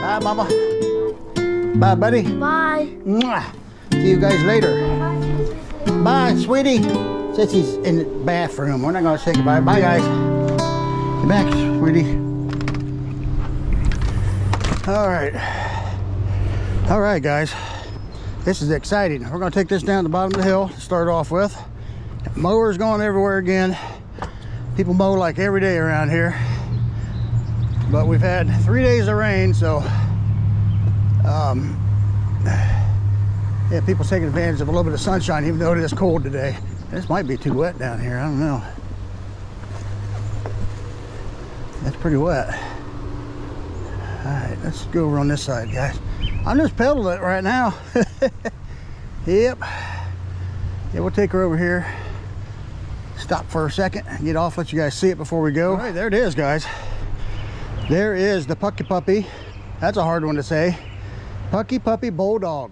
Bye, Mama. Bye, buddy. Bye. Mwah. See you guys later. Bye, sweetie. Since he's in the bathroom, we're not going to say goodbye. Bye, guys. Get back, sweetie. All right. All right, guys. This is exciting. We're going to take this down the bottom of the hill to start off with. Mowers going everywhere again. People mow like every day around here. But we've had 3 days of rain, so yeah, people taking advantage of a little bit of sunshine, even though it is cold today. This might be too wet down here. I don't know. That's pretty wet. All right, let's go over on this side, guys. I'm just pedaling it right now. Yep. Yeah, we'll take her over here. Stop for a second, get off, let you guys see it before we go. All right, there it is, guys. There is the PUCKIPUPPY. That's a hard one to say. PUCKIPUPPY Bulldog.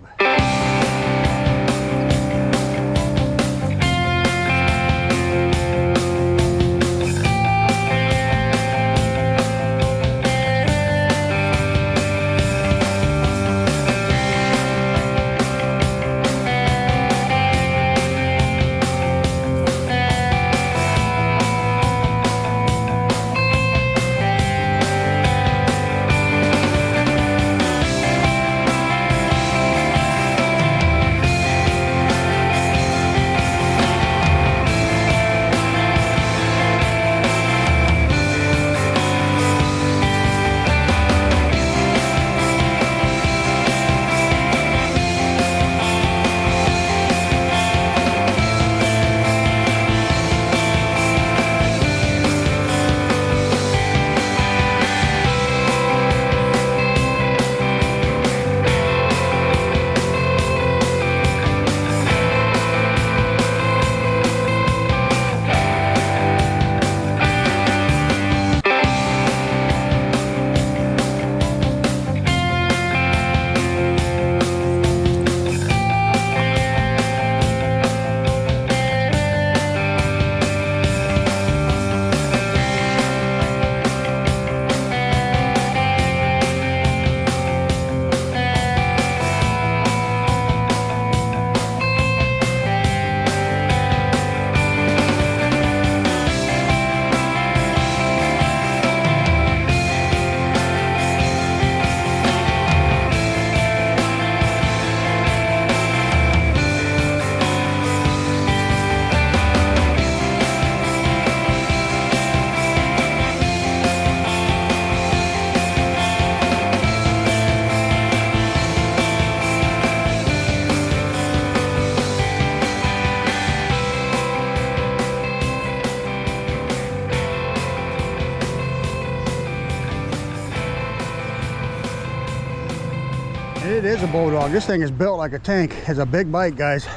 It is a Bulldog. This thing is built like a tank. It's a big bike, guys.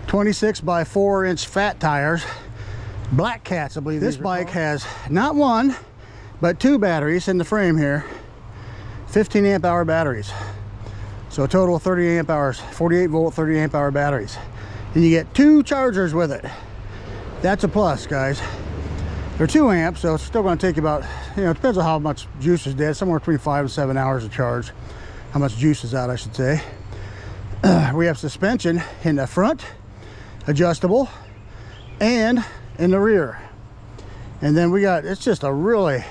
26 by 4-inch fat tires. Black Cats, I believe. This bike has not one, but 2 batteries in the frame here. 15 amp hour batteries. So a total of 30 amp hours, 48 volt, 30 amp hour batteries. And you get 2 chargers with it. That's a plus, guys. They're 2 amps, so it's still going to take you about, it depends on how much juice is dead, somewhere between 5 and 7 hours to charge. How much juice is out, I should say. We have suspension in the front, adjustable, and in the rear. And then we got, it's just a really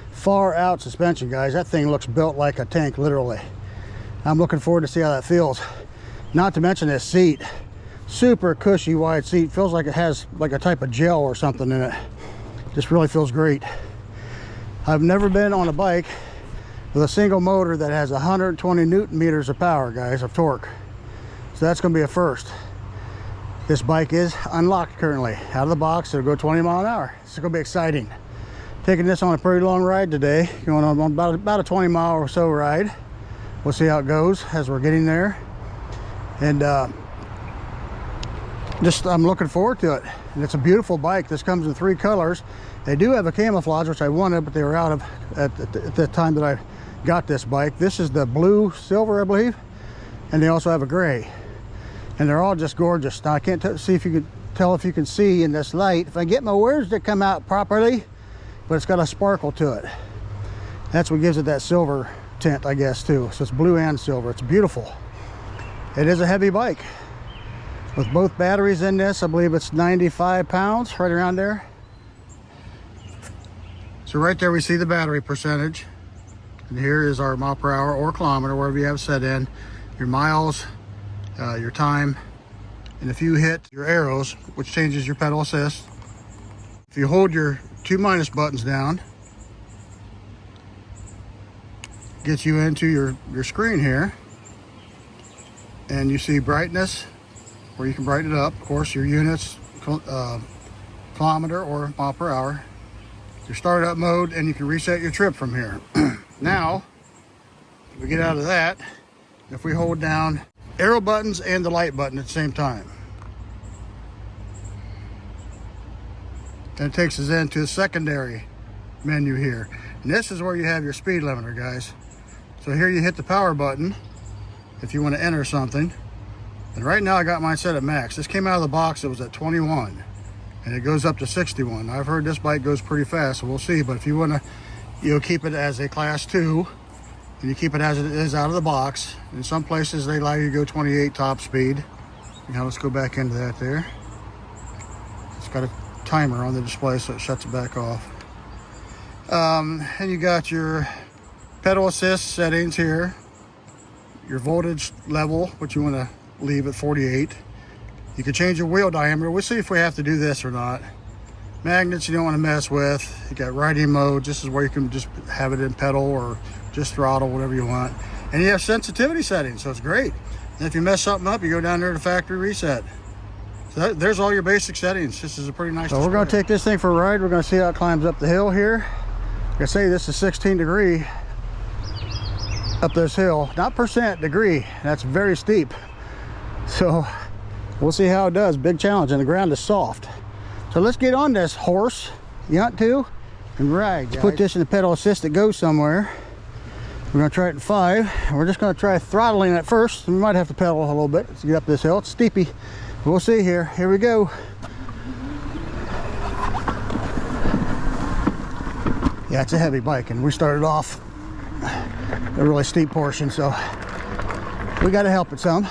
far out suspension, guys. That thing looks built like a tank, literally. I'm looking forward to see how that feels. Not to mention this seat. Super cushy wide seat. Feels like it has like a type of gel or something in it. Just really feels great. I've never been on a bike with a single motor that has 120 Newton meters of power, guys, of torque. So that's going to be a first. This bike is unlocked currently. Out of the box, it'll go 20 mile an hour. It's going to be exciting. Taking this on a pretty long ride today. Going on about a 20 mile or so ride. We'll see how it goes as we're getting there. And I'm looking forward to it. And it's a beautiful bike. This comes in 3 colors. They do have a camouflage, which I wanted, but they were out of at the time that I got this bike. This is the blue silver, I believe, and they also have a gray, and they're all just gorgeous. Now I can't see if you can tell if you can see in this light if I get my words to come out properly, but it's got a sparkle to it. That's what gives it that silver tint, I guess, too. So it's blue and silver. It's beautiful. It is a heavy bike. With both batteries in this, I believe it's 95 pounds, right around there. So right there we see the battery percentage. And here is our mile per hour or kilometer, wherever you have set in. Your miles, your time. And if you hit your arrows, which changes your pedal assist, if you hold your 2- buttons down, gets you into your screen here. And you see brightness, where you can brighten it up. Of course, your units, kilometer or mile per hour. Your startup mode, and you can reset your trip from here. Now, if we get out of that, if we hold down arrow buttons and the light button at the same time, then it takes us into the secondary menu here. And this is where you have your speed limiter, guys. So here you hit the power button if you want to enter something. And right now I got mine set at max. This came out of the box, it was at 21. And it goes up to 61. I've heard this bike goes pretty fast, so we'll see. But if you want to, keep it as a class 2, and you keep it as it is out of the box. In some places they allow you to go 28 top speed. Now let's go back into that there. It's got a timer on the display, so it shuts it back off. And you got your pedal assist settings here. Your voltage level, which you want to leave at 48. You can change your wheel diameter. We'll see if we have to do this or not. Magnets you don't want to mess with. You got riding mode. This is where you can just have it in pedal or just throttle, whatever you want. And you have sensitivity settings, so it's great. And if you mess something up, you go down there to factory reset. So there's all your basic settings. This is a pretty nice display. We're going to take this thing for a ride. We're going to see how it climbs up the hill here. Like I say, this is 16 degree up this hill. Not percent, degree. That's very steep. So we'll see how it does. Big challenge, and the ground is soft. So let's get on this horse, you want to, and ride, guys. Let's put this in the pedal assist that goes somewhere. We're gonna try it in 5. And we're just gonna try throttling it first. We might have to pedal a little bit to get up this hill. It's steepy. We'll see here. Here we go. Yeah, it's a heavy bike, and we started off a really steep portion, so we got to help it some.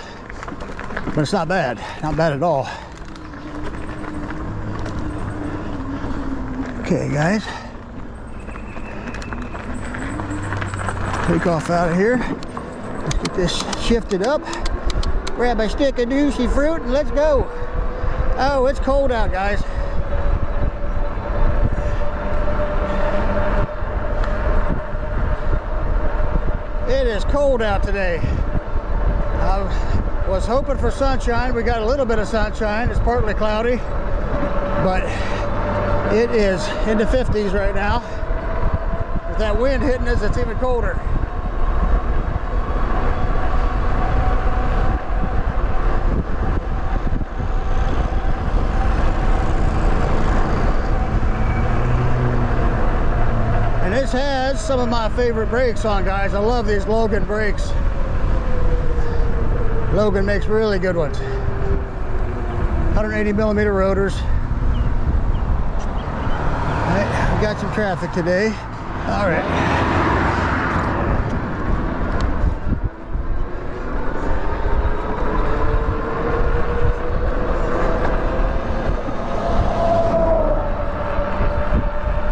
But it's not bad at all. Okay, guys, take off out of here. Let's get this shifted up. Grab a stick of juicy fruit and let's go. Oh, it's cold out, guys. It is cold out today. I was hoping for sunshine. We got a little bit of sunshine. It's partly cloudy, but it is in the 50s right now. With that wind hitting us, it's even colder. And this has some of my favorite brakes on, guys. I love these Logan brakes. Logan makes really good ones. 180 millimeter rotors. We got some traffic today. All right.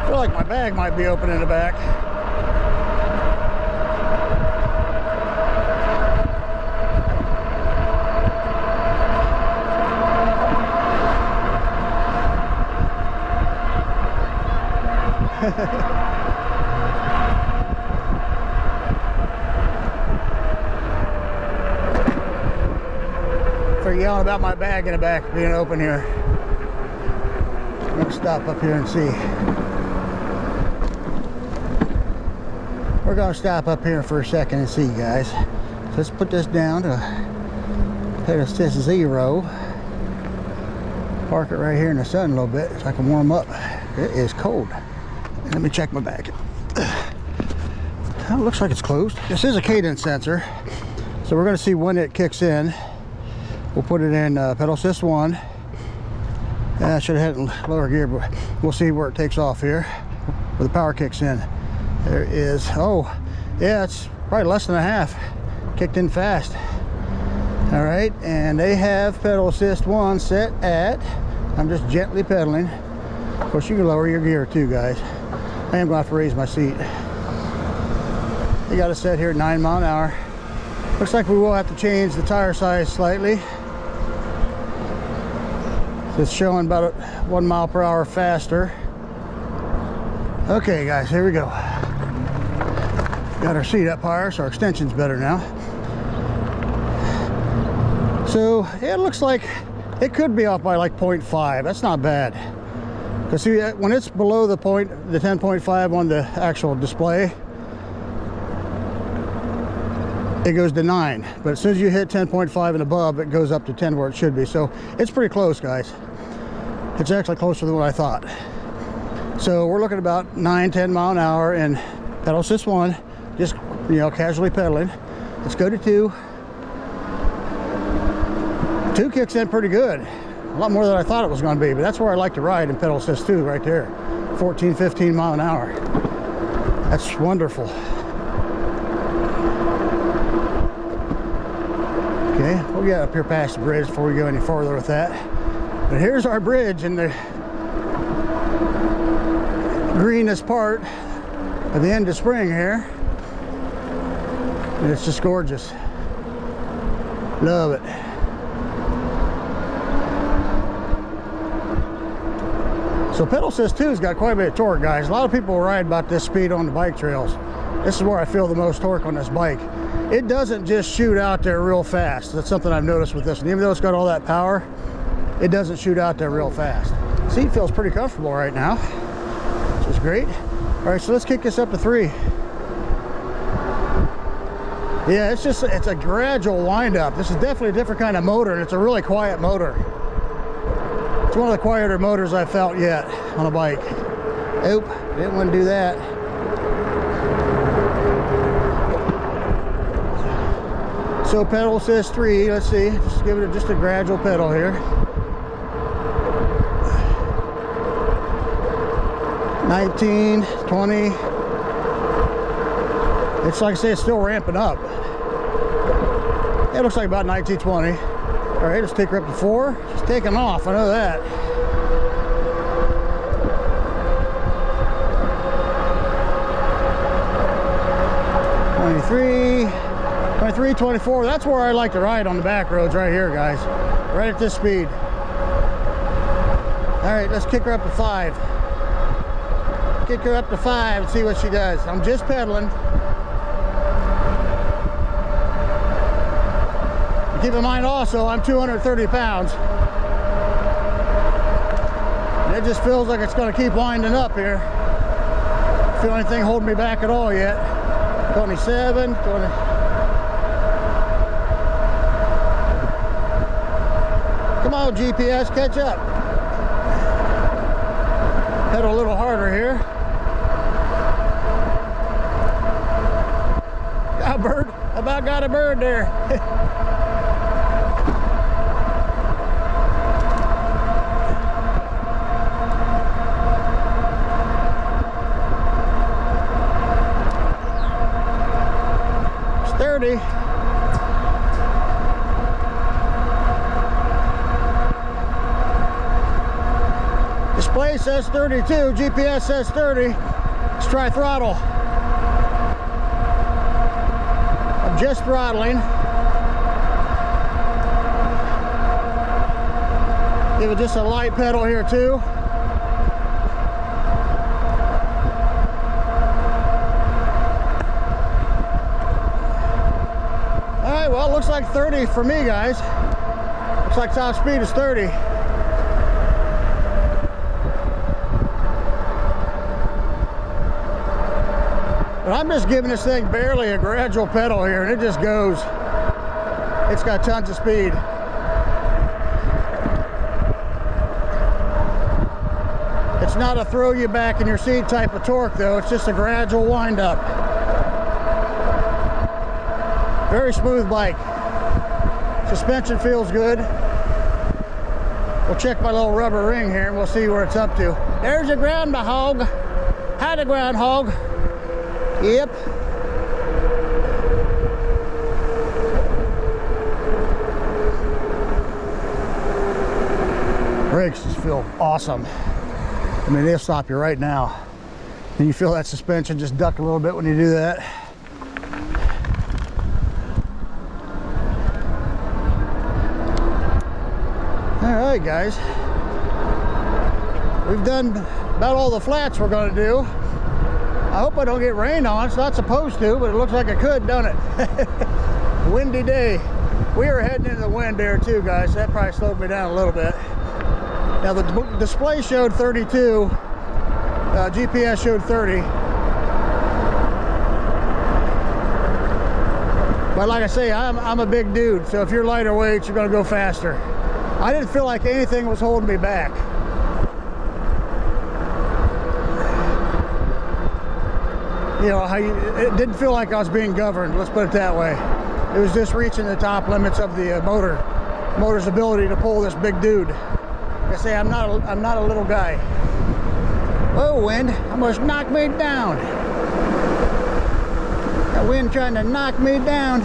I feel like my bag might be open in the back. For yelling about my bag in the back being open here. I'm gonna stop up here and see. We're gonna stop up here for a second and see, guys. So let's put this down to pedal assist 0. Park it right here in the sun a little bit so I can warm up. It is cold. Let me check my bag. Oh, it looks like it's closed. This is a cadence sensor, so we're going to see when it kicks in. We'll put it in pedal assist 1. I should have had it in lower gear, but we'll see where it takes off here, where the power kicks in. There is, oh, yeah, it's probably less than a half. Kicked in fast. All right, and they have pedal assist 1 set at, I'm just gently pedaling. Of course, you can lower your gear too, guys. I am going to have to raise my seat. They got it set here at 9 miles an hour. Looks like we will have to change the tire size slightly. So it's showing about 1 mile per hour faster. Okay, guys, here we go. Got our seat up higher, so our extension's better now. So it looks like it could be off by like 0.5. That's not bad. Because see, when it's below the 10.5 on the actual display, it goes to 9. But as soon as you hit 10.5 and above, it goes up to 10 where it should be. So it's pretty close, guys. It's actually closer than what I thought. So we're looking about 9-10 miles an hour in pedal assist 1, just, you know, casually pedaling. Let's go to 2. 2 kicks in pretty good. A lot more than I thought it was going to be, but that's where I like to ride in pedal assist 2 right there. 14-15 miles an hour. That's wonderful. Okay, we'll get up here past the bridge before we go any farther with that. But here's our bridge in the greenest part of the end of spring here. And it's just gorgeous. Love it. So pedal assist 2's got quite a bit of torque, guys. A lot of people ride about this speed on the bike trails. This is where I feel the most torque on this bike. It doesn't just shoot out there real fast. That's something I've noticed with this one. Even though it's got all that power, it doesn't shoot out there real fast. Seat feels pretty comfortable right now, which is great. All right, so let's kick this up to 3. Yeah, it's a gradual wind up. This is definitely a different kind of motor, and it's a really quiet motor. It's one of the quieter motors I've felt yet on a bike. Oop, didn't want to do that. So pedal assist 3, let's see, just give it just a gradual pedal here. 19, 20. It's like I say, it's still ramping up. It looks like about 19, 20. All right, let's take her up to 4. She's taking off, I know that. (23, 23, 24). That's where I like to ride on the back roads right here, guys. Right at this speed. All right, let's kick her up to 5. Kick her up to 5 and see what she does. I'm just pedaling. Keep in mind also, I'm 230 pounds. And it just feels like it's going to keep winding up here. Don't feel anything holding me back at all yet. 27, 20. Come on, GPS, catch up. Pedal a little harder here. Got a bird. About got a bird there. It's 30. Display says 32, GPS says 30. Let's try throttle. I'm just throttling. Give it just a light pedal here too. All right, well, it looks like 30 for me, guys. Looks like top speed is 30. But I'm just giving this thing barely a gradual pedal here, and it just goes. It's got tons of speed. It's not a throw you back in your seat type of torque though, it's just a gradual wind up. Very smooth bike. Suspension feels good. We'll check my little rubber ring here and we'll see where it's up to. There's your groundhog. Hi, the groundhog. Yep. feel awesome. I mean, they'll stop you right now. And you feel that suspension just duck a little bit when you do that. All right, guys. We've done about all the flats we're going to do. I hope I don't get rained on. It's not supposed to, but it looks like it could, don't it? Windy day. We are heading into the wind there too, guys. That probably slowed me down a little bit. Now the display showed 32. GPS showed 30. But like I say, I'm a big dude, so if you're lighter weight, you're going to go faster. I didn't feel like anything was holding me back. You know, it didn't feel like I was being governed, let's put it that way. It was just reaching the top limits of the motor's ability to pull this big dude. Like I say, I'm not a little guy. Whoa, wind, almost knocked me down. That wind trying to knock me down.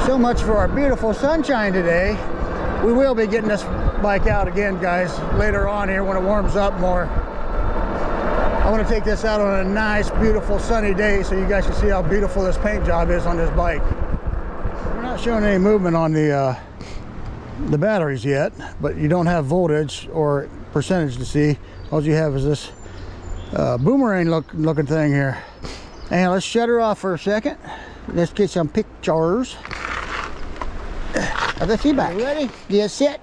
So much for our beautiful sunshine today. We will be getting this bike out again, guys, later on here when it warms up more. I want to take this out on a nice, beautiful, sunny day so you guys can see how beautiful this paint job is on this bike. We're not showing any movement on the batteries yet, but you don't have voltage or percentage to see. All you have is this boomerang looking thing here. And let's shut her off for a second. Let's get some pictures of the feedback. Ready? You set.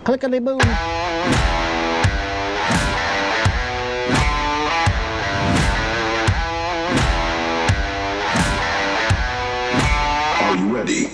Clickety boom. Are you ready?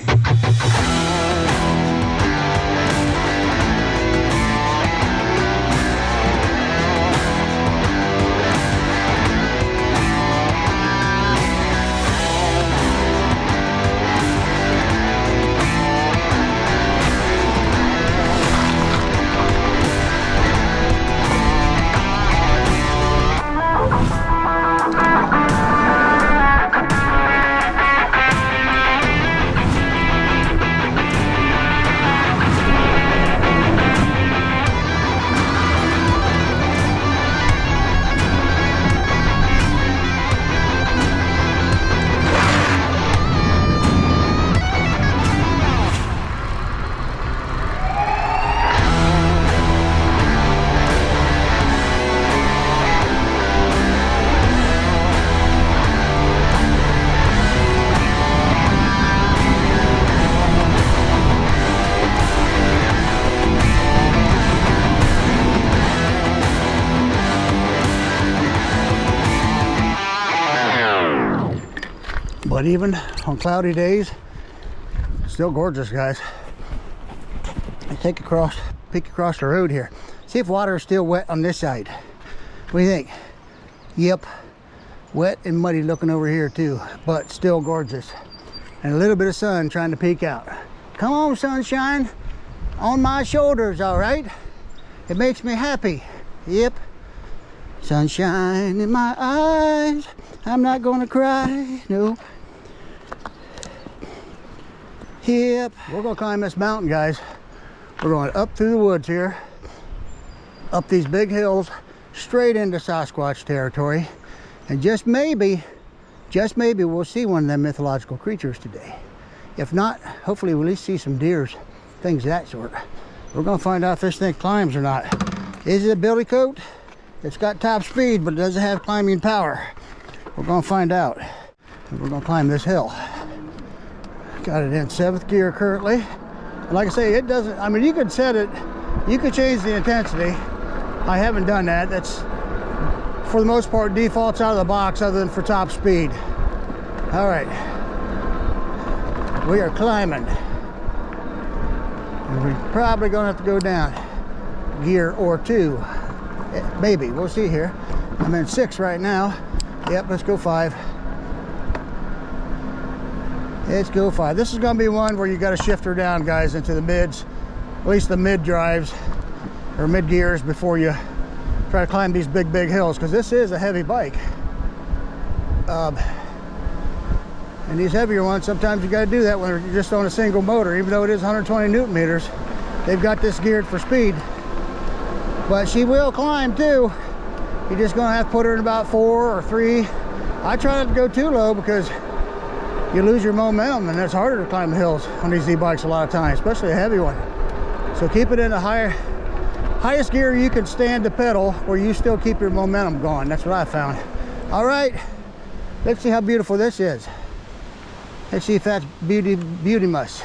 But even on cloudy days, still gorgeous, guys. Let's peek across the road here. See if water is still wet on this side. What do you think? Yep, wet and muddy looking over here too, but still gorgeous. And a little bit of sun trying to peek out. Come on, sunshine, on my shoulders, all right? It makes me happy. Yep. Sunshine in my eyes, I'm not gonna cry, no. Yep, we're gonna climb this mountain, guys. We're going up through the woods here, up these big hills, straight into Sasquatch territory. And just maybe we'll see one of them mythological creatures today. If not, hopefully we'll at least see some deers, things of that sort. We're gonna find out if this thing climbs or not. Is it a billy coat? It's got top speed, but it doesn't have climbing power. We're gonna find out. And we're gonna climb this hill. Got it in 7th gear currently. And like I say, it doesn't, I mean, you could set it, you could change the intensity. I haven't done that. That's, for the most part, defaults out of the box other than for top speed. All right. We are climbing. And we're probably gonna have to go down gear or 2. Maybe, we'll see here. I'm in 6 right now. Yep, let's go 5. Let's go 5. This is gonna be one where you gotta shift her down, guys, into the mids, at least the mid drives or mid gears before you try to climb these big hills, because this is a heavy bike. And these heavier ones, sometimes you gotta do that when you're just on a single motor, even though it is 120 Newton meters. they've got this geared for speed. But she will climb too. You're just gonna have to put her in about 4 or 3. I try not to go too low because you lose your momentum, and it's harder to climb the hills on these e-bikes a lot of times, especially a heavy one. So keep it in the highest gear you can stand to pedal, where you still keep your momentum going. That's what I found. All right, let's see how beautiful this is. Let's see if that's beauty must.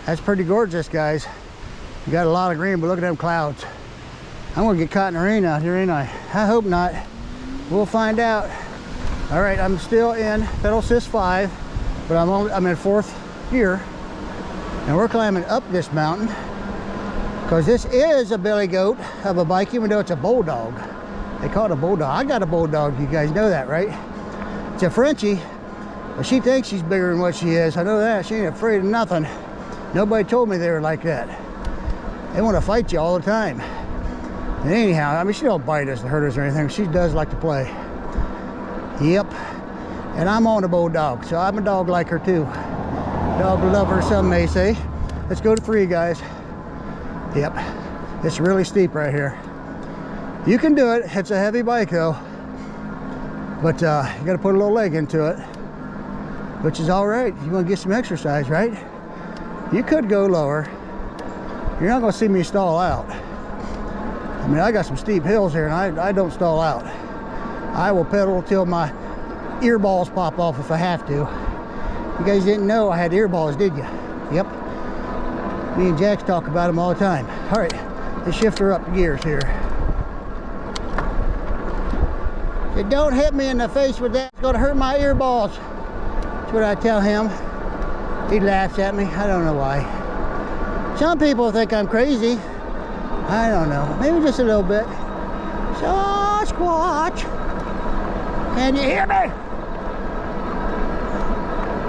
That's pretty gorgeous, guys. You got a lot of green, but look at them clouds. I'm gonna get caught in the rain out here, ain't I? I hope not. We'll find out. All right, I'm still in pedal assist 5, but I'm in 4th gear, and we're climbing up this mountain because this is a billy goat of a bike, even though it's a bulldog. They call it a bulldog. I got a bulldog. You guys know that, right? It's a Frenchie, but she thinks she's bigger than what she is. I know that. She ain't afraid of nothing. Nobody told me they were like that. They want to fight you all the time. And anyhow, I mean, she don't bite us to hurt us or anything. She does like to play. Yep. And I'm on a bulldog, so I'm a dog like her too. Dog lover, some may say. Let's go to 3, guys. Yep. It's really steep right here. You can do it. It's a heavy bike though. But you got to put a little leg into it, which is all right. You want to get some exercise, right? You could go lower. You're not going to see me stall out. I mean, I got some steep hills here, and I don't stall out. I will pedal till my ear balls pop off if I have to. You guys didn't know I had ear balls, did you? Yep. Me and Jax talk about them all the time. All right, let's shift her up gears here. So don't hit me in the face with that. It's going to hurt my ear balls. That's what I tell him. He laughs at me. I don't know why. Some people think I'm crazy. I don't know. Maybe just a little bit. Sasquatch. Can you hear me?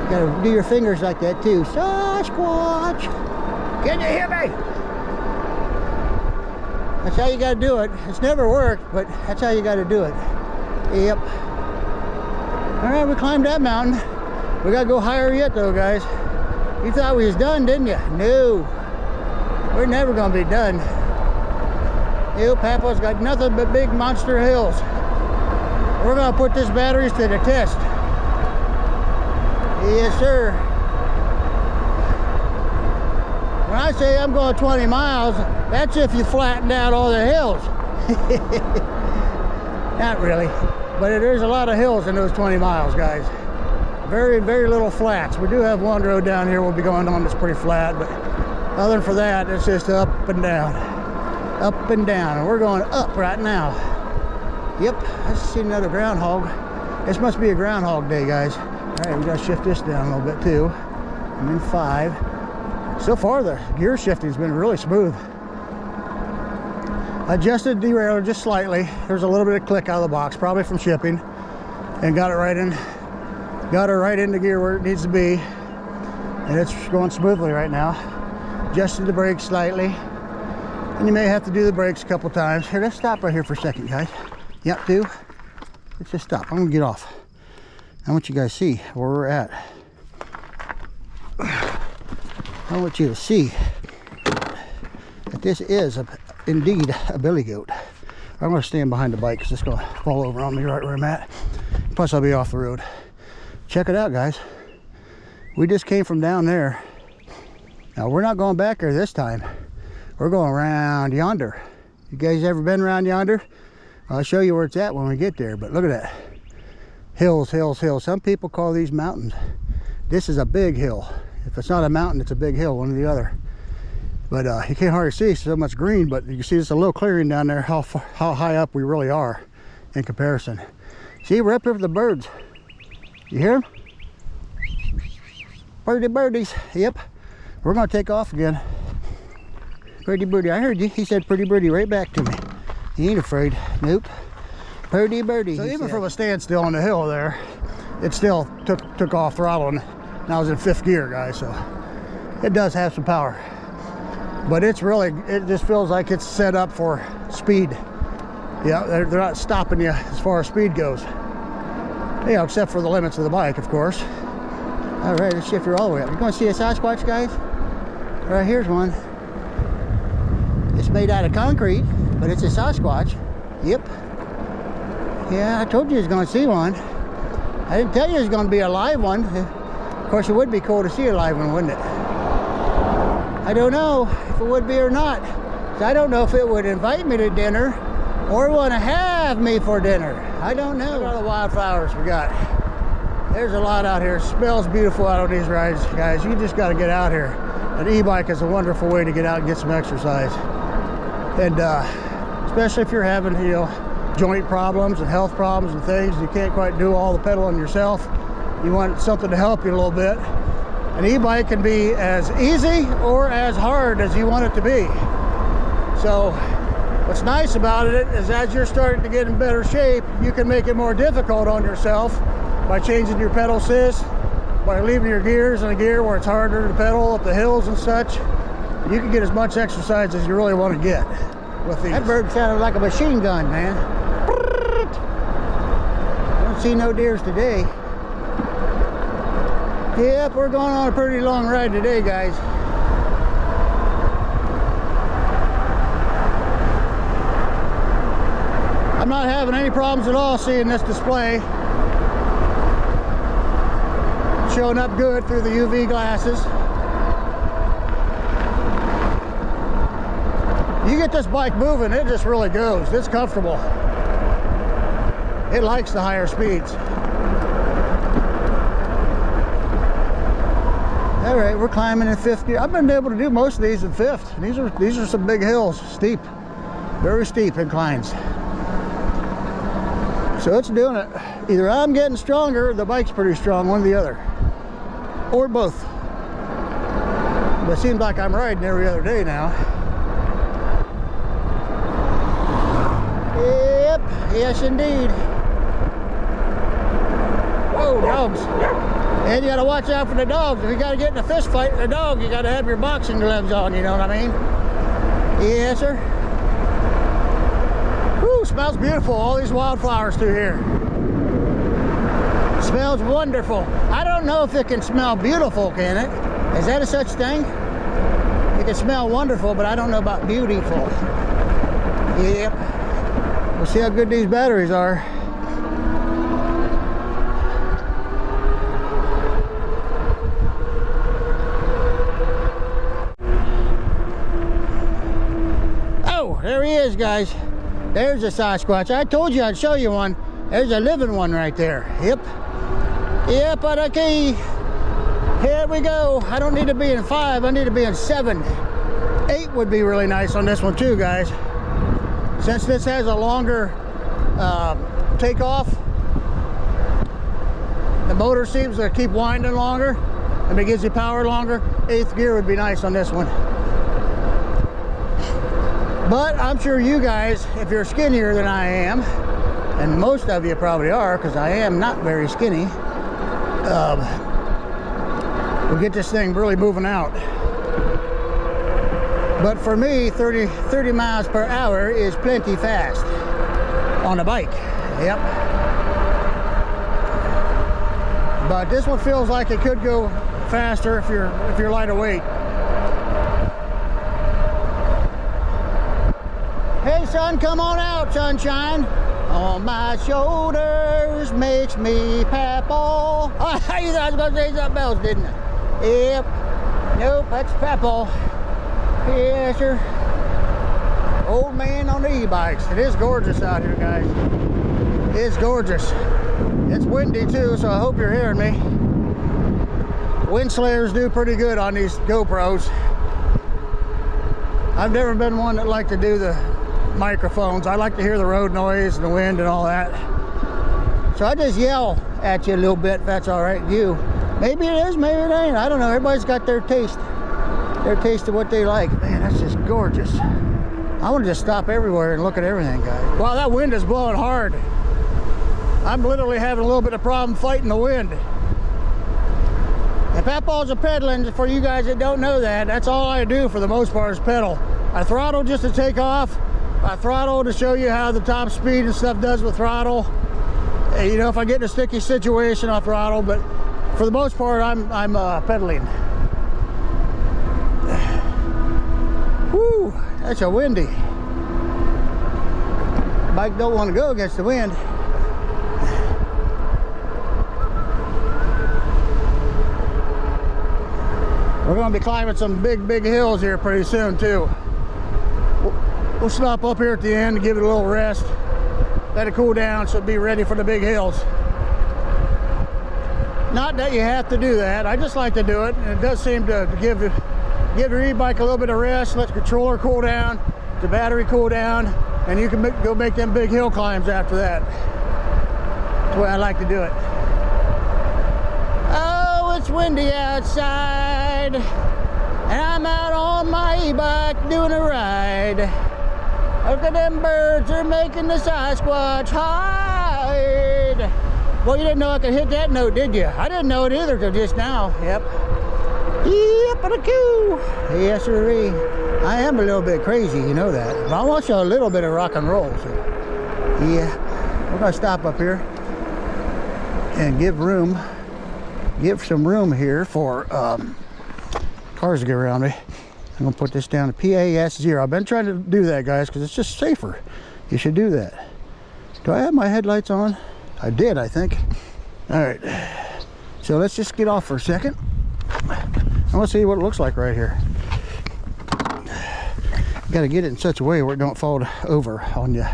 You gotta do your fingers like that too. Sasquatch. Can you hear me? That's how you gotta do it. It's never worked, but that's how you gotta do it. Yep. All right, we climbed that mountain. We gotta go higher yet though, guys. You thought we was done, didn't you? No. We're never gonna be done. Ew, Papa's got nothing but big monster hills. We're gonna put this batteries to the test. Yes, sir. When I say I'm going 20 miles, that's if you flatten out all the hills. Not really, but there's a lot of hills in those 20 miles, guys. Very, very little flats. We do have one road down here we'll be going on that's pretty flat, but other than that, it's just up and down. Up and down, and we're going up right now. Yep, let's see another groundhog. This must be a groundhog day, guys. All right, we gotta shift this down a little bit too. I'm in 5. So far, the gear shifting's been really smooth. Adjusted derailleur just slightly. There's a little bit of click out of the box, probably from shipping, and got it right in. Got her right into gear where it needs to be, and it's going smoothly right now. Adjusted the brakes slightly. And you may have to do the brakes a couple times. Here, let's stop right here for a second, guys. Yep, do. Let's just stop. I'm gonna get off. I want you guys to see where we're at. I want you to see that this is indeed a billy goat. I'm gonna stand behind the bike because it's gonna fall over on me right where I'm at. Plus, I'll be off the road. Check it out, guys. We just came from down there. Now, we're not going back there this time. We're going around yonder. You guys ever been around yonder? I'll show you where it's at when we get there, but look at that. Hills, hills, hills. Some people call these mountains. This is a big hill. If it's not a mountain, it's a big hill, one or the other. But you can't hardly see so much green, but you can see there's a little clearing down there, how high up we really are in comparison. See, we're up here with the birds. You hear them? Birdie birdies. Yep. We're gonna take off again. Pretty birdie, I heard you. He said pretty birdie right back to me. He ain't afraid. Nope. Pretty birdie. So even from a standstill on the hill there, it still took off throttling. And I was in 5th gear, guys, so it does have some power. But it's really, it just feels like it's set up for speed. Yeah, they're not stopping you as far as speed goes. You know, except for the limits of the bike, of course. All right, let's shift her all the way up. You want to see a Sasquatch, guys? Right, here's one. It's made out of concrete, but it's a Sasquatch. Yep. Yeah, I told you you was going to see one. I didn't tell you it was going to be a live one. Of course, it would be cool to see a live one, wouldn't it? I don't know if it would be or not. I don't know if it would invite me to dinner or want to have me for dinner. I don't know. Look at all the wildflowers we got. There's a lot out here. It smells beautiful out on these rides, guys. You just got to get out here. An e-bike is a wonderful way to get out and get some exercise. And especially if you're having, you know, joint problems and health problems and things, you can't quite do all the pedaling yourself. You want something to help you a little bit. An e-bike can be as easy or as hard as you want it to be. So what's nice about it is as you're starting to get in better shape, you can make it more difficult on yourself by changing your pedal assist, by leaving your gears in a gear where it's harder to pedal up the hills and such. You can get as much exercise as you really want to get with these. That bird sounded like a machine gun, man. Don't see no deers today. Yep, we're going on a pretty long ride today, guys. I'm not having any problems at all seeing this display. Showing up good through the UV glasses. You get this bike moving, it just really goes. It's comfortable. It likes the higher speeds. All right, we're climbing in fifth gear. I've been able to do most of these in fifth. These are some big hills, steep, very steep inclines. So it's doing it. Either I'm getting stronger or the bike's pretty strong, one or the other. Or both. But it seems like I'm riding every other day now. Yep, yes indeed. Whoa, dogs. And you gotta watch out for the dogs. If you gotta get in a fist fight with a dog, you gotta have your boxing gloves on, you know what I mean? Yes, sir. Whew, smells beautiful. All these wildflowers through here. Smells wonderful. I don't know if it can smell beautiful, can it? Is that a such thing? It can smell wonderful, but I don't know about beautiful. Yep. We'll see how good these batteries are. Oh, there he is, guys. There's a Sasquatch. I told you I'd show you one. There's a living one right there. Yep. Yep, okay. Here we go. I don't need to be in 5. I need to be in 7. 8 would be really nice on this one too, guys. Since this has a longer takeoff, the motor seems to keep winding longer and it gives you power longer. 8th gear would be nice on this one. But I'm sure you guys, if you're skinnier than I am, and most of you probably are, because I am not very skinny, we'll get this thing really moving out. But for me, 30 miles per hour is plenty fast on a bike. Yep. But this one feels like it could go faster if you're lighter weight. Hey son, come on out, sunshine. On my shoulders makes me papal. Oh, I thought I was going to say something else, didn't I? Yep. Nope, that's papal. Yes, sir. Old man on the e-bikes. It is gorgeous out here, guys. It's gorgeous. It's windy too, so I hope you're hearing me. Wind slayers do pretty good on these GoPros. I've never been one that liked to do the microphones. I like to hear the road noise and the wind and all that. So I just yell at you a little bit if that's all right with you. Maybe it is, maybe it ain't. I don't know. Everybody's got their taste of what they like. Man, that's just gorgeous. I want to just stop everywhere and look at everything, guys. Wow, that wind is blowing hard. I'm literally having a little bit of problem fighting the wind. And Papaws are pedaling, for you guys that don't know that, that's all I do for the most part is pedal. I throttle just to take off. I throttle to show you how the top speed and stuff does with throttle. And, you know, if I get in a sticky situation, I'll throttle, but for the most part, I'm pedaling. Whew, That's a windy. Bike don't want to go against the wind. We're going to be climbing some big hills here pretty soon too. We'll stop up here at the end to give it a little rest, let it cool down so it'll be ready for the big hills. Not that you have to do that, I just like to do it, and it does seem to give your e-bike a little bit of rest, let the controller cool down, the battery cool down, and you can go make them big hill climbs after that. That's the way I like to do it. Oh, it's windy outside, and I'm out on my e-bike doing a ride. Look at them birds, they're making the Sasquatch hide. Well, you didn't know I could hit that note, did you? I didn't know it either till just now. Yep. Yep, and a coo. Yes, sirree. I am a little bit crazy, you know that. But I want you a little bit of rock and roll. So, yeah, we're gonna stop up here and give some room here for cars to get around me. I'm gonna put this down to PAS0. I've been trying to do that, guys, because it's just safer. You should do that. Do I have my headlights on? I did, I think. All right, so let's just get off for a second. I want to see what it looks like right here. Got to get it in such a way where it don't fall over on you.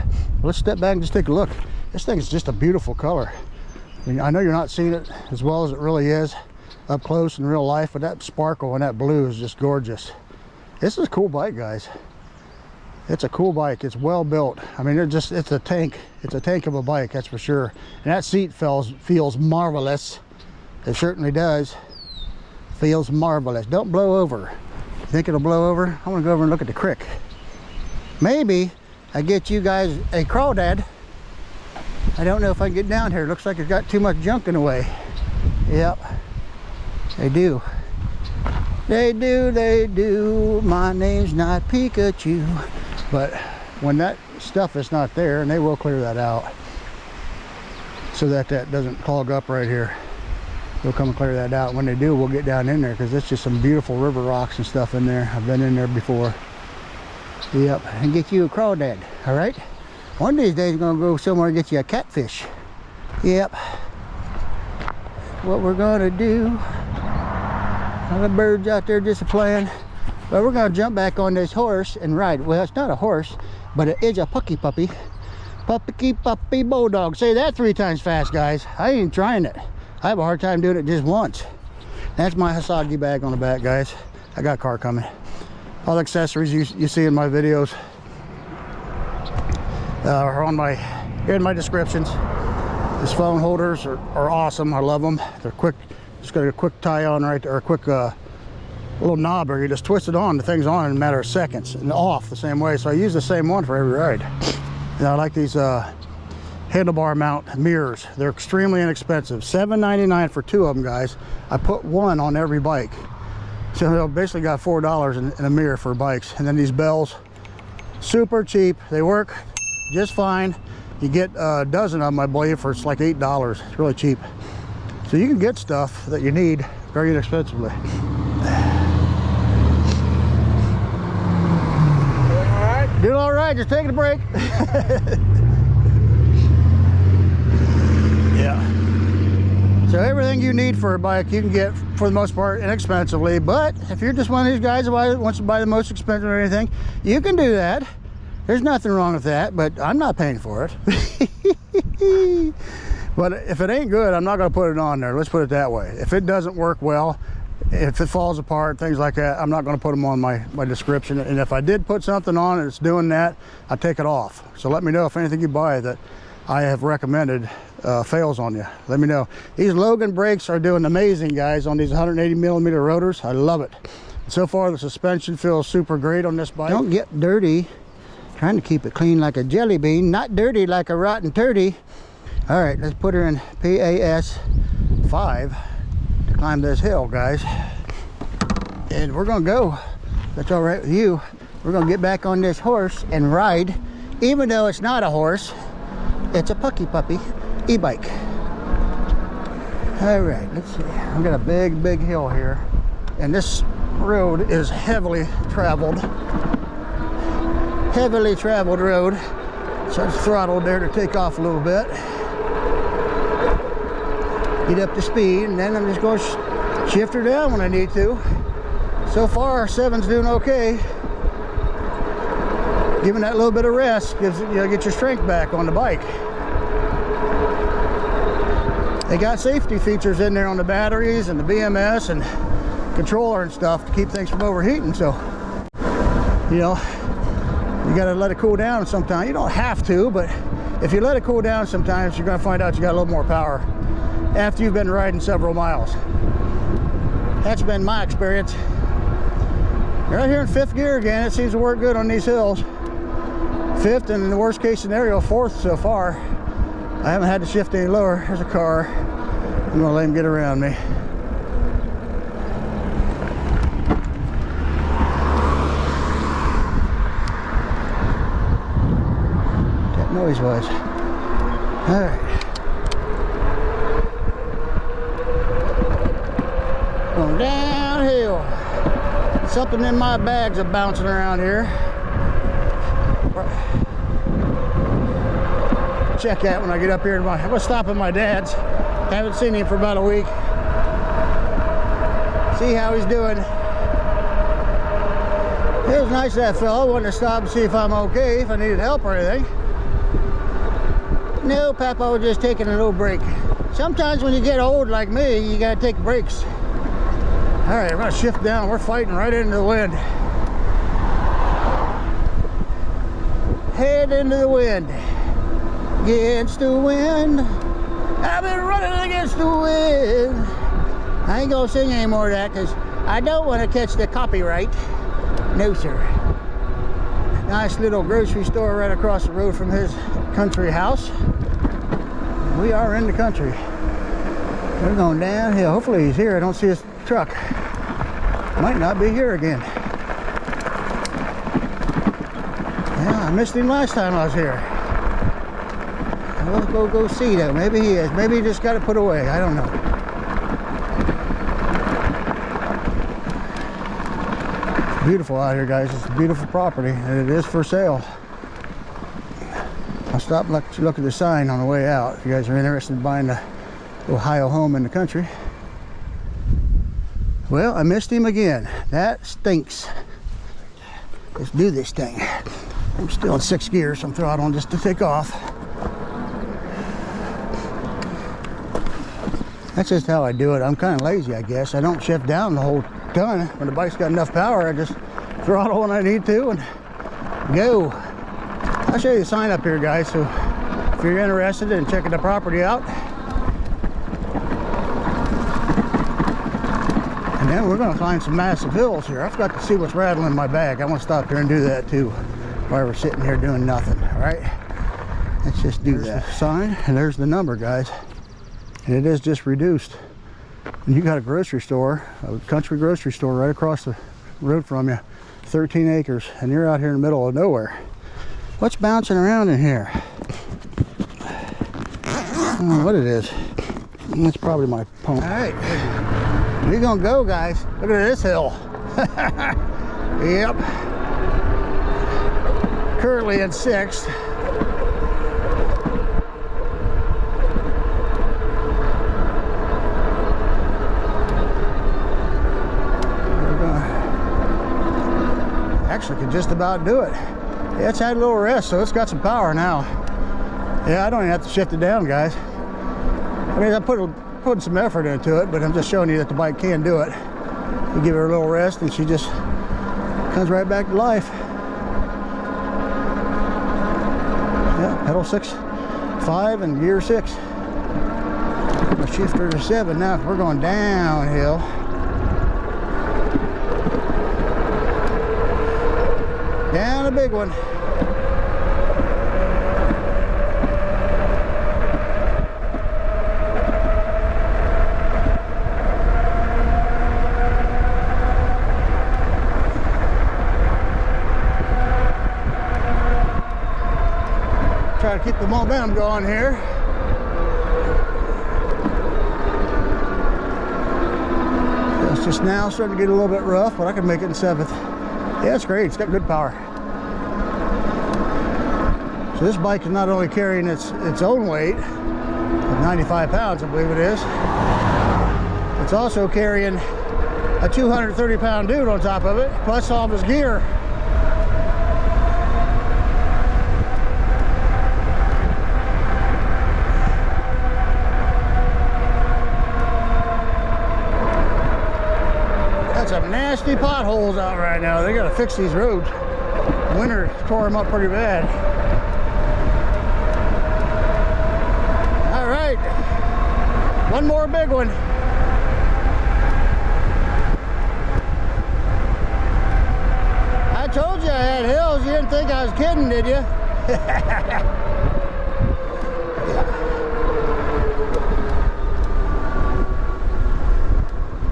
Let's step back and just take a look. This thing is just a beautiful color. I mean, I know you're not seeing it as well as it really is up close in real life, but that sparkle and that blue is just gorgeous. This is a cool bike, guys. It's a cool bike. It's well built. I mean, it's a tank. It's a tank of a bike, that's for sure. And that seat feels marvelous. It certainly does. Feels marvelous. Don't blow over. You think it'll blow over? I'm gonna go over and look at the creek. Maybe I get you guys a crawdad. I don't know if I can get down here. It looks like it's got too much junk in the way. Yep, they do. They do. My name's not Pikachu. But when that stuff is not there, and they will clear that out so that doesn't clog up right here. They'll come and clear that out. When they do, we'll get down in there because it's just some beautiful river rocks and stuff in there. I've been in there before. Yep, and get you a crawdad, all right? One of these days, I'm gonna go somewhere and get you a catfish. Yep. What we're gonna do. All the birds out there just playing. But we're gonna jump back on this horse and ride. Well, it's not a horse, but it is a PUCKIPUPPY. PUCKIPUPPY Bulldog. Say that 3 times fast, guys. I ain't trying it. I have a hard time doing it just once. That's my Hasagi bag on the back, guys. I got a car coming. All the accessories you see in my videos are in my descriptions. These phone holders are awesome. I love them. They're quick. Just got a quick tie on right there, or a quick little knob, or you just twist it on. The thing's on in a matter of seconds and off the same way. So I use the same one for every ride. And I like these handlebar mount mirrors. They're extremely inexpensive. $7.99 for 2 of them, guys. I put 1 on every bike. So I basically got $4 in a mirror for bikes. And then these bells, super cheap. They work just fine. You get a dozen of them, I believe, for it's like $8. It's really cheap. So you can get stuff that you need very inexpensively. Doing all right, just taking a break. Yeah. So everything you need for a bike, you can get for the most part inexpensively. But if you're just one of these guys that wants to buy the most expensive or anything, you can do that. There's nothing wrong with that, but I'm not paying for it. But if it ain't good, I'm not going to put it on there. Let's put it that way. If it doesn't work well, if it falls apart, things like that, I'm not going to put them on my description. And if I did put something on and it's doing that, I take it off. So let me know if anything you buy that I have recommended fails on you. Let me know. These Logan brakes are doing amazing, guys, on these 180mm rotors. I love it. So far, the suspension feels super great on this bike. Don't get dirty. Trying to keep it clean like a jelly bean, not dirty like a rotten turdy. All right, let's put her in PAS 5 to climb this hill, guys. And we're gonna go, if that's all right with you, we're gonna get back on this horse and ride, even though it's not a horse, it's a PUCKIPUPPY e-bike. All right, let's see. I've got a big hill here, and this road is heavily traveled. heavily traveled road. So I just throttled there to take off a little bit. Get up to speed, and then I'm just going to shift her down when I need to. So far, 7's doing okay. Giving that little bit of rest gives get your strength back on the bike. They got safety features in there on the batteries and the BMS and controller and stuff to keep things from overheating. So, you got to let it cool down sometimes. You don't have to, but if you let it cool down sometimes, you're going to find out you got a little more power after you've been riding several miles. That's been my experience. Right here in 5th gear again. It seems to work good on these hills. 5th, and in the worst case scenario, 4th so far. I haven't had to shift any lower. There's a car. I'm gonna let him get around me. That noise was. All right. Going downhill. Something in my bags are bouncing around here. Check that when I get up here. I'm gonna stop at my dad's. Haven't seen him for about a week. See how he's doing. It was nice of that fella. Wanted to stop and see if I'm okay, if I needed help or anything. No, Papa was just taking a little break. Sometimes when you get old like me, you gotta take breaks. All right, I'm gonna shift down. We're fighting right into the wind. Head into the wind. Against the wind. I've been running against the wind. I ain't gonna sing any more of that because I don't want to catch the copyright. No, sir. Nice little grocery store right across the road from his country house. We are in the country. We're going downhill. Hopefully he's here. I don't see his truck. Might not be here again. Yeah, I missed him last time I was here. We'll go see though. Maybe he is. Maybe he just got it put away. I don't know. It's beautiful out here, guys. It's a beautiful property, and it is for sale. I'll stop and look at the sign on the way out if you guys are interested in buying the Ohio home in the country. Well, I missed him again. That stinks. Let's do this thing. I'm still in 6th gear, so I'm throttling just to take off. That's just how I do it. I'm kind of lazy, I guess. I don't shift down the whole ton. When the bike's got enough power, I just throttle when I need to and go. I'll show you the sign up here, guys, so if you're interested in checking the property out. And then we're going to climb some massive hills here. I forgot to see what's rattling in my bag. I want to stop here and do that too while we're sitting here doing nothing. All right, let's just do that. Sign, and there's the number, guys. And it is just reduced. And you got a grocery store, a country grocery store right across the road from you, 13 acres, and you're out here in the middle of nowhere. What's bouncing around in here? I don't know what it is. It's probably my pump. All right, we're gonna go, guys. Look at this hill. Yep. Currently in 6th. Actually could just about do it. Yeah, it's had a little rest, so it's got some power now. Yeah, I don't even have to shift it down, guys. I mean, I'm putting some effort into it, but I'm just showing you that the bike can do it. You give her a little rest and she just comes right back to life. Yeah, pedal 6, 5 and gear 6. I'll shift her to 7 now. We're going downhill. Down a big one. Try to keep the momentum going here. It's just now starting to get a little bit rough, but I can make it in 7th. Yeah, it's great. It's got good power. So this bike is not only carrying its own weight of 95 pounds, I believe it is, it's also carrying a 230-pound dude on top of it, plus all of his gear. Got some nasty potholes out right now. They gotta fix these roads. Winter tore them up pretty bad. All right, one more big one. I told you I had hills. You didn't think I was kidding, did you?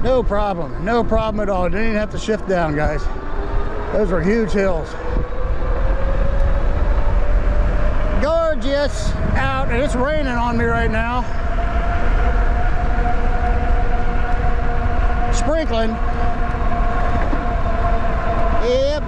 No problem. No problem at all. Didn't even have to shift down, guys. Those were huge hills. Gorgeous out, and it's raining on me right now. Sprinkling. Yep.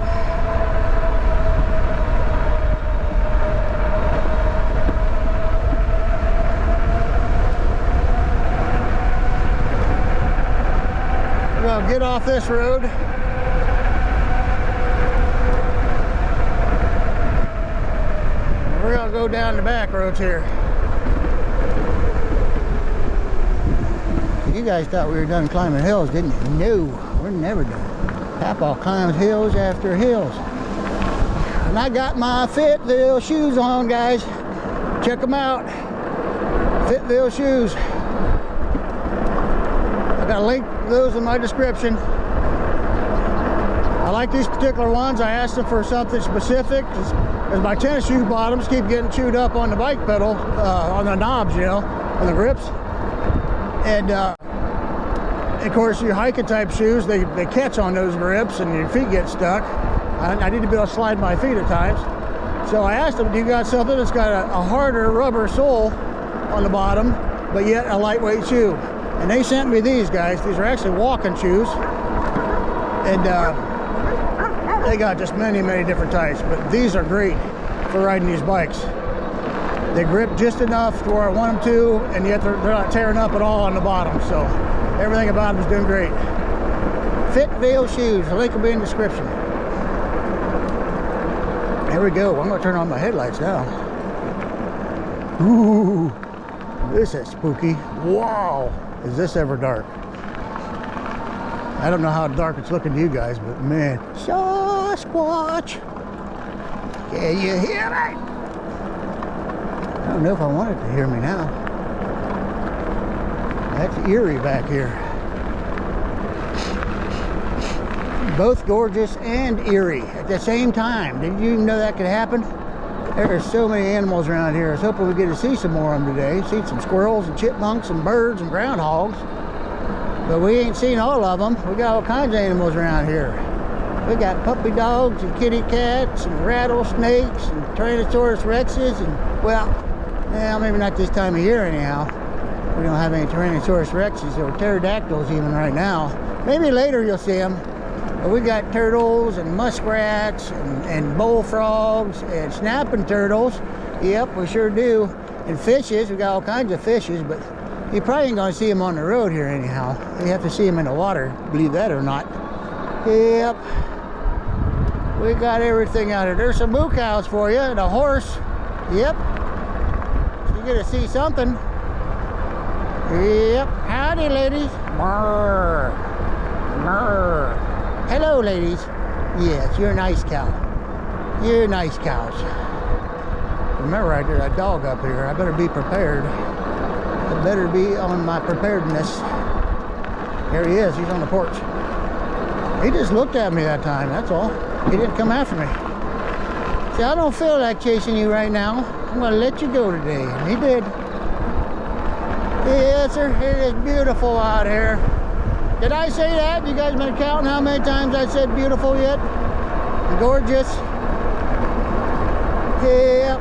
We're gonna get off this road. We're gonna go down the back roads here. You guys thought we were done climbing hills, didn't you? No, we're never done. Papa climbs hills after hills. And I got my Fitville shoes on, guys. Check them out. Fitville shoes. I got a link to those in my description. I like these particular ones. I asked them for something specific because my tennis shoe bottoms keep getting chewed up on the bike pedal, on the knobs, you know, on the grips. And of course, your hiking type shoes, they catch on those grips and your feet get stuck. I need to be able to slide my feet at times. So I asked them, do you got something that's got a harder rubber sole on the bottom, but yet a lightweight shoe? And they sent me these, guys. These are actually walking shoes. And they got just many different types, but these are great for riding these bikes. They grip just enough to where I want them to, and yet they're not tearing up at all on the bottom. So everything about them is doing great. Fitville shoes. The link will be in the description. There we go. I'm gonna turn on my headlights now. Ooh, this is spooky. Wow, is this ever dark? I don't know how dark it's looking to you guys, but man, Sasquatch! Can you hear me? I don't know if I want it to hear me now. That's Eerie back here. Both gorgeous and eerie at the same time. Did you know that could happen? There are so many animals around here. I was hoping we get to see some more of them today. See some squirrels and chipmunks and birds and groundhogs. But we ain't seen all of them. We got all kinds of animals around here. We got puppy dogs and kitty cats and rattlesnakes and Tyrannosaurus rexes and, well, maybe not this time of year anyhow. We don't have any Tyrannosaurus rexes or pterodactyls even right now. Maybe later you'll see them. But we got turtles and muskrats and bullfrogs and snapping turtles. Yep, we sure do. And fishes. We got all kinds of fishes, but you probably ain't gonna see them on the road here anyhow. You have to see them in the water, believe that or not. Yep. We got everything out here. There's some moo cows for you and a horse. Yep. You get to see something. Yep. Howdy, ladies. Brr. Brr. Hello, ladies. Yes, you're a nice cow. You're nice cows. Remember, there's a dog up here. I better be prepared. I better be on my preparedness. There he is. He's on the porch. He just looked at me that time, that's all. He didn't come after me. See, I don't feel like chasing you right now. I'm going to let you go today. And he did. Yes, sir. It is beautiful out here. Did I say that? You guys been counting how many times I said beautiful yet? Gorgeous. Yep.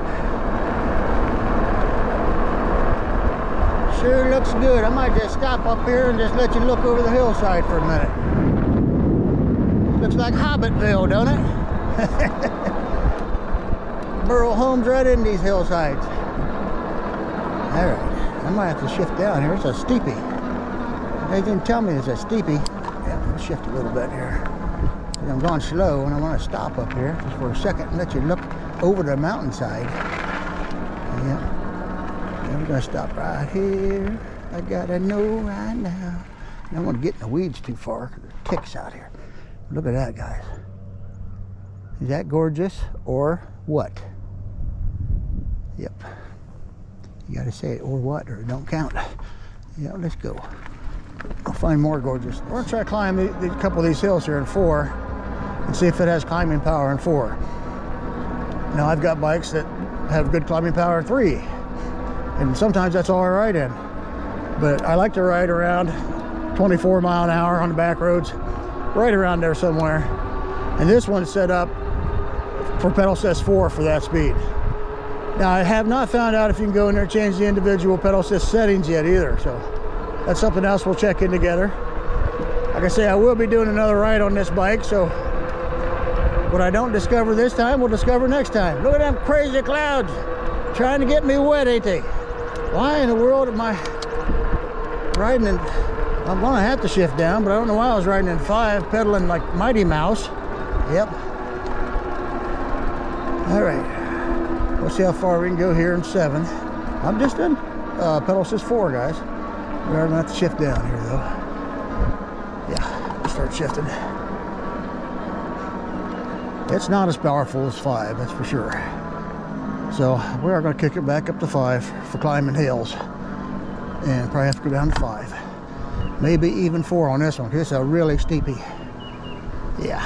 Sure looks good. I might just stop up here and just let you look over the hillside for a minute. Looks like Hobbitville, don't it? burrow homes right in these hillsides. All right, I might have to shift down here. It's a steepy. They didn't tell me it's a steepy. Yeah, let's shift a little bit here. I'm going slow and I want to stop up here just for a second and let you look over the mountainside. Yeah, and we're going to stop right here. I gotta know right now. I don't want to get in the weeds too far because there's ticks out here. Look at that, guys. Is that gorgeous or what? Yep. You gotta say it or what or it don't count. Yeah, let's go. I'll find more gorgeous. We're gonna try to climb a couple of these hills here in 4 and see if it has climbing power in 4. Now I've got bikes that have good climbing power in 3, and sometimes that's all I ride in. But I like to ride around 24 mile an hour on the back roads, right around there somewhere. And this one's set up for pedal assist 4 for that speed. Now I have not found out if you can go in there and change the individual pedal assist settings yet either, so that's something else we'll check in together. Like I say, I will be doing another ride on this bike, so what I don't discover this time, we'll discover next time. Look at them crazy clouds trying to get me wet, ain't they? Why in the world am I riding in? I'm gonna have to shift down, but I don't know why I was riding in 5, pedaling like Mighty Mouse. Yep. All right. We'll see how far we can go here in 7. I'm just in pedal assist 4, guys. We're gonna have to shift down here, though. Yeah, start shifting. It's not as powerful as 5, that's for sure. So we are going to kick it back up to 5 for climbing hills, and probably have to go down to 5, maybe even 4 on this one because it's a really steepy. Yeah,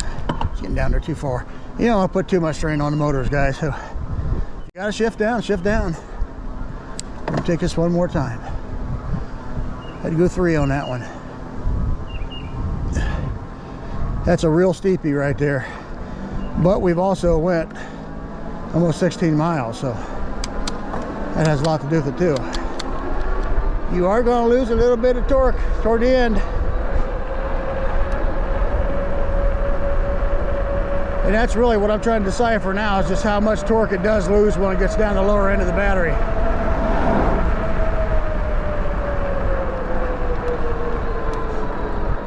it's getting down there too far. You don't want to put too much strain on the motors, guys. So you got to shift down, shift down. I'm going to take this one more time. Had to go 3 on that one. That's a real steepy right there. But we've also went almost 16 miles, so that has a lot to do with it too. You are going to lose a little bit of torque toward the end. And that's really what I'm trying to decipher now, is just how much torque it does lose when it gets down the lower end of the battery.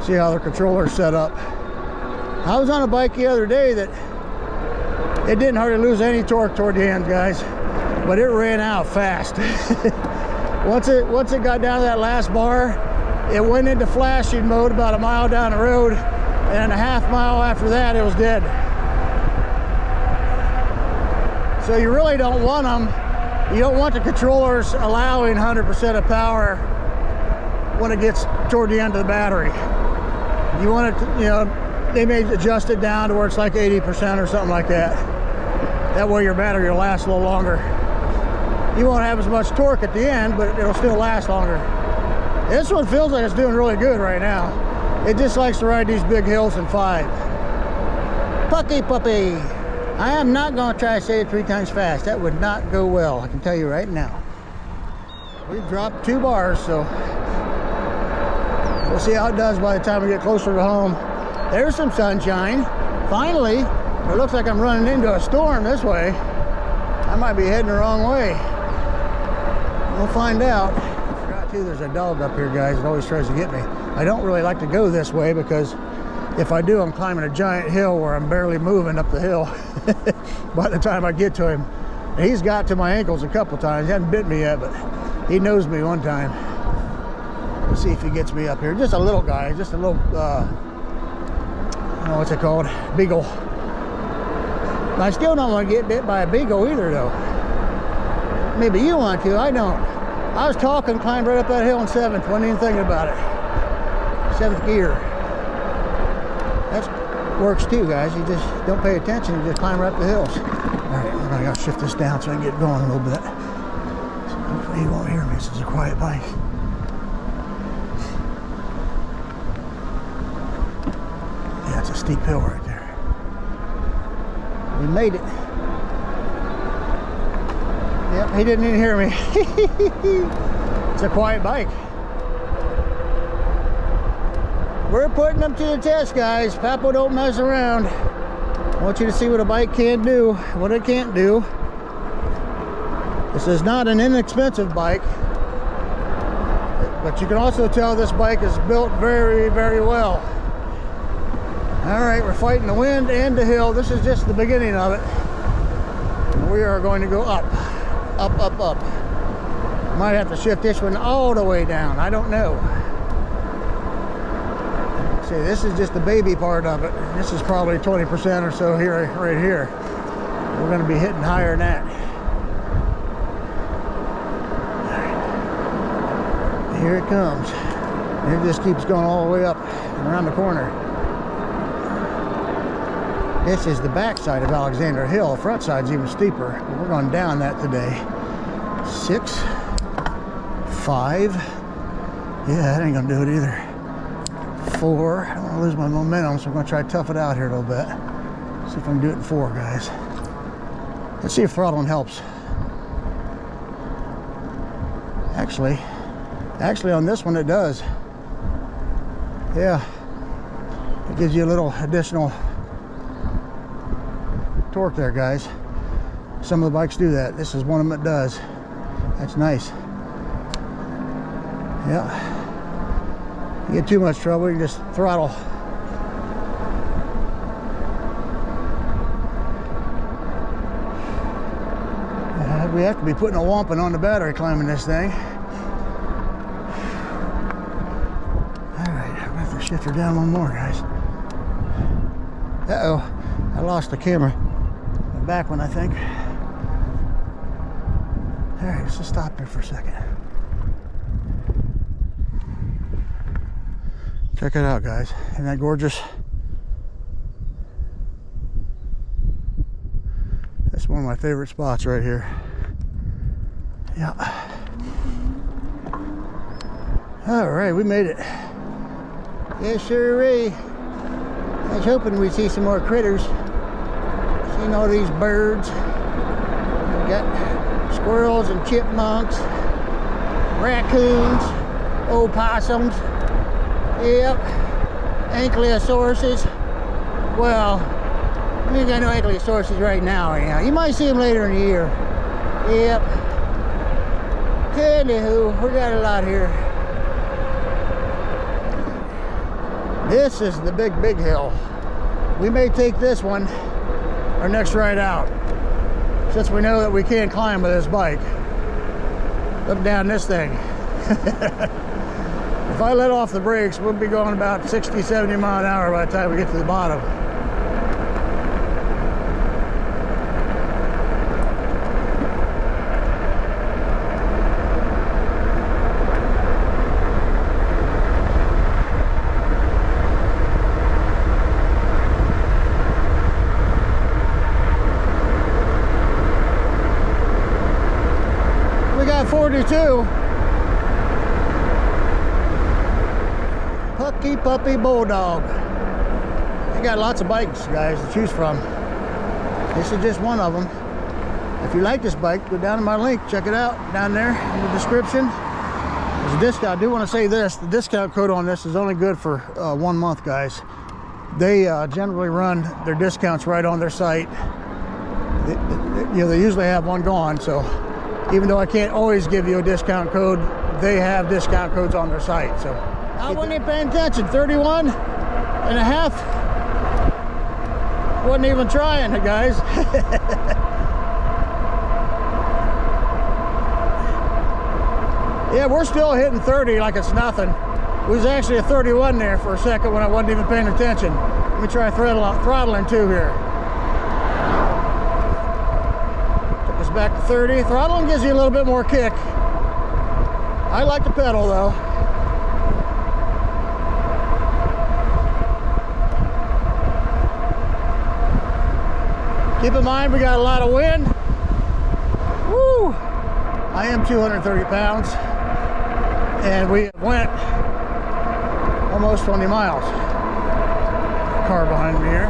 See how the controller's set up. I was on a bike the other day that it didn't hardly lose any torque toward the end, guys, but it ran out fast. Once it got down to that last bar, it went into flashing mode about a mile down the road, and a half mile after that it was dead. So you really don't want them. You don't want the controllers allowing 100% of power when it gets toward the end of the battery. You want it to, you know, they may adjust it down to where it's like 80% or something like that. That way your battery will last a little longer. You won't have as much torque at the end, but it'll still last longer. This one feels like it's doing really good right now. It just likes to ride these big hills in 5. Pucky Puppy. I am not going to try to say it 3 times fast. That would not go well, I can tell you right now. We've dropped 2 bars, so we'll see how it does by the time we get closer to home. There's some sunshine. Finally, it looks like I'm running into a storm this way. I might be heading the wrong way. We'll find out. I forgot too, there's a dog up here, guys. It always tries to get me. I don't really like to go this way because if I do, I'm climbing a giant hill where I'm barely moving up the hill by the time I get to him. And he's got to my ankles a couple times. He hasn't bit me yet, but he nosed me one time. Let's see if he gets me up here. Just a little guy, just a little, I don't know what's it called, beagle. I still don't want to get bit by a beagle either, though. Maybe you want to, I don't. I was talking, climbed right up that hill in 7th, wasn't even thinking about it. 7th gear. That works too, guys. You just don't pay attention, you just climb right up the hills. All right, I gotta shift this down so I can get going a little bit. So hopefully he won't hear me. This is a quiet bike. Yeah, it's a steep hill right there. We made it. Yep, he didn't even hear me. It's a quiet bike. We're putting them to the test, guys. Papo don't mess around. I want you to see what a bike can do, what it can't do. This is not an inexpensive bike, but you can also tell this bike is built very, very well. All right, we're fighting the wind and the hill. This is just the beginning of it. We are going to go up, up, up, up. Might have to shift this one all the way down. I don't know. See, this is just the baby part of it. This is probably 20% or so here, right here. We're going to be hitting higher than that. Here it comes. And it just keeps going all the way up and around the corner. This is the back side of Alexander Hill. The front side's even steeper. But we're going down that today. 6, 5. Yeah, that ain't gonna do it either. 4. I don't want to lose my momentum, so I'm gonna try to tough it out here a little bit. See if I can do it in 4, guys. Let's see if throttling helps. Actually on this one it does. Yeah, it gives you a little additional torque there, guys. Some of the bikes do that. This is one of them that does. That's nice. Yeah. You get too much trouble, you can just throttle. We have to be putting a wampin on the battery climbing this thing. Alright, I'm gonna have to shift her down one more, guys. Uh-oh, I lost the camera. The back one, I think. Alright, let's just stop here for a second. Check it out, guys. Isn't that gorgeous? That's one of my favorite spots right here. Yeah. All right, we made it. Yes, sirree. I was hoping we'd see some more critters. Seen all these birds. We got squirrels and chipmunks, raccoons, opossums. Yep, ankylosauruses. Well, we ain't got no ankylosauruses right now. Anyhow, you might see them later in the year. Yep. Anywho, we got a lot here. This is the big hill. We may take this one our next ride out, since we know that we can't climb with this bike. Look down this thing. If I let off the brakes, we'll be going about 60, 70 miles an hour by the time we get to the bottom. We got 42. PUCKIPUPPY Bulldog. They got lots of bikes, guys, to choose from. This is just one of them. If you like this bike, go down to my link, check it out down there in the description. There's a discount. I do want to say this, the discount code on this is only good for 1 month, guys. They generally run their discounts right on their site. They usually have one gone, so even though I can't always give you a discount code, they have discount codes on their site. So I wasn't even paying attention. 31 and a half. Wasn't even trying it, guys. Yeah, we're still hitting 30 like it's nothing. It was actually a 31 there for a second when I wasn't even paying attention. Let me try throttling too here. Took us back to 30. Throttling gives you a little bit more kick. I like the pedal though. Keep in mind we got a lot of wind. Woo! I am 230 pounds and we went almost 20 miles. Car behind me here.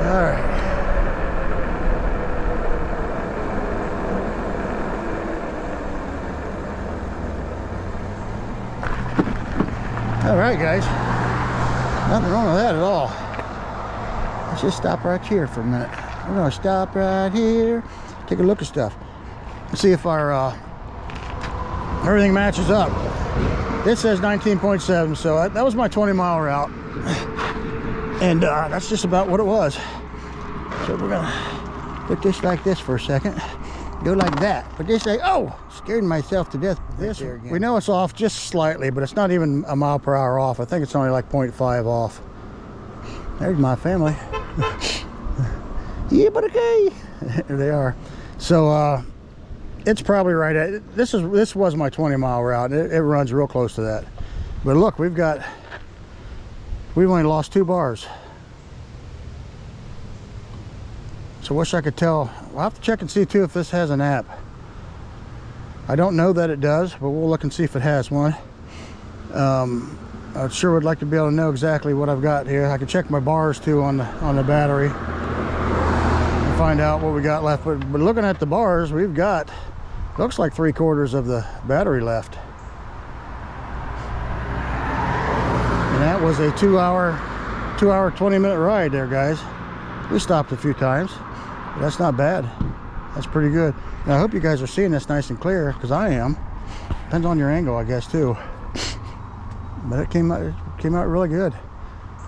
All right. All right, guys. Nothing wrong with that at all. Let's just stop right here for a minute. We're gonna stop right here, take a look at stuff, see if our everything matches up. It says 19.7, so that was my 20-mile route, and that's just about what it was. So we're gonna put this like this for a second, go like that. But this say, oh, scared myself to death. This we know it's off just slightly, but it's not even a mile per hour off. I think it's only like 0.5 off. There's my family. Yeah, but okay. There they are. So it's probably right at this was my 20-mile route. It runs real close to that. But look, we've only lost 2 bars. So wish I could tell. I'll have to check and see too if this has an app. I don't know that it does, but we'll look and see if it has one. I sure would like to be able to know exactly what I've got here. I can check my bars too on the battery and find out what we got left. But looking at the bars, we've got, looks like 3/4 of the battery left. And that was a 2-hour 20-minute ride there, guys. We stopped a few times, but that's not bad. That's pretty good. Now, I hope you guys are seeing this nice and clear, because I am. Depends on your angle, I guess, too. But it came out really good.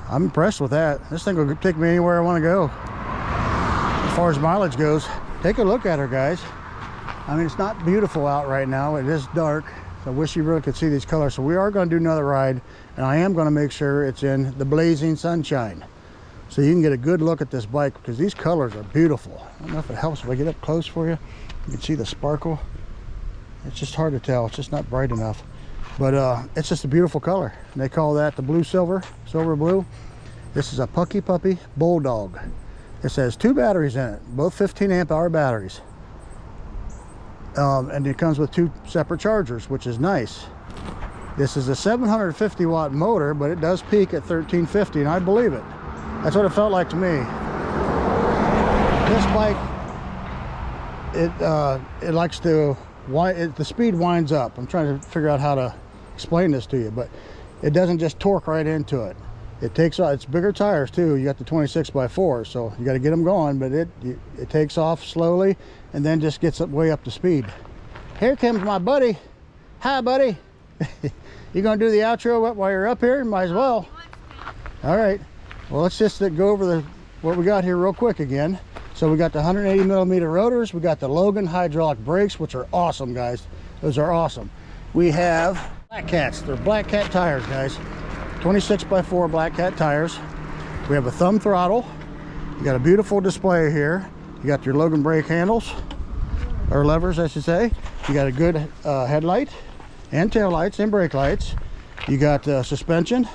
I'm impressed with that. This thing will take me anywhere I want to go. As far as mileage goes, take a look at her, guys. I mean, it's not beautiful out right now. It is dark. So I wish you really could see these colors. So we are going to do another ride, and I am going to make sure it's in the blazing sunshine, so you can get a good look at this bike, because these colors are beautiful. I don't know if it helps if I get up close for you. You can see the sparkle. It's just hard to tell. It's just not bright enough. But it's just a beautiful color. And they call that the blue silver blue. This is a PUCKIPUPPY Bulldog. It has 2 batteries in it, both 15-amp-hour batteries. And it comes with 2 separate chargers, which is nice. This is a 750-watt motor, but it does peak at 1350, and I believe it. That's what it felt like to me. This bike, it likes to, the speed winds up. I'm trying to figure out how to explain this to you, but it doesn't just torque right into it. It takes off. It's bigger tires too. You got the 26x4, so you got to get them going, but it takes off slowly and then just gets way up to speed. Here comes my buddy. Hi, buddy. You gonna do the outro while you're up here? Might as well. All right. Well, let's just go over what we got here real quick again. So we got the 180mm rotors. We got the Logan hydraulic brakes, which are awesome, guys. Those are awesome. We have Black Cats. They're Black Cat tires, guys. 26x4 Black Cat tires. We have a thumb throttle. You got a beautiful display here. You got your Logan brake handles, or levers, I should say. You got a good headlight and tail lights and brake lights. You got suspension,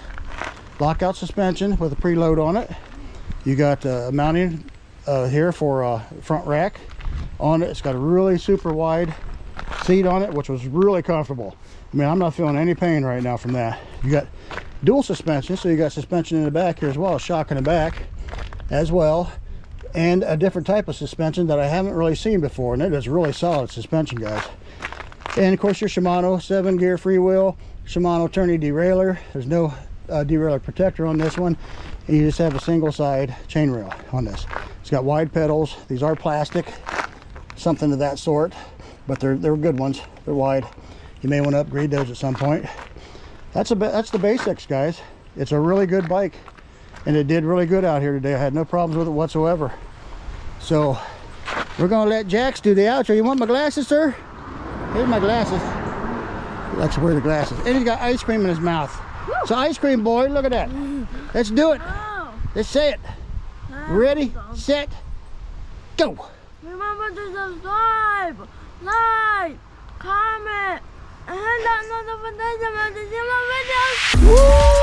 lockout suspension with a preload on it. You got mounting here for front rack on it. It's got a really super wide seat on it, which was really comfortable. I mean, I'm not feeling any pain right now from that. You got dual suspension, so you got suspension in the back here as well, shock in the back as well, and a different type of suspension that I haven't really seen before, and it is really solid suspension, guys. And of course your Shimano 7-gear freewheel, Shimano tourney derailleur. There's no derailleur protector on this one, and you just have a single side chainrail on this. It's got wide pedals. These are plastic, something of that sort, but they're good ones. They're wide. You may want to upgrade those at some point. That's the basics, guys. It's a really good bike, and it did really good out here today. I had no problems with it whatsoever. So we're gonna let Jax do the outro. You want my glasses, sir? Here's my glasses. He likes to wear the glasses, and he's got ice cream in his mouth. So ice cream boy, look at that. Let's do it. Let's say it. Ready, set, go. Remember to subscribe, like, comment, and hit that notification bell to see my videos. Woo!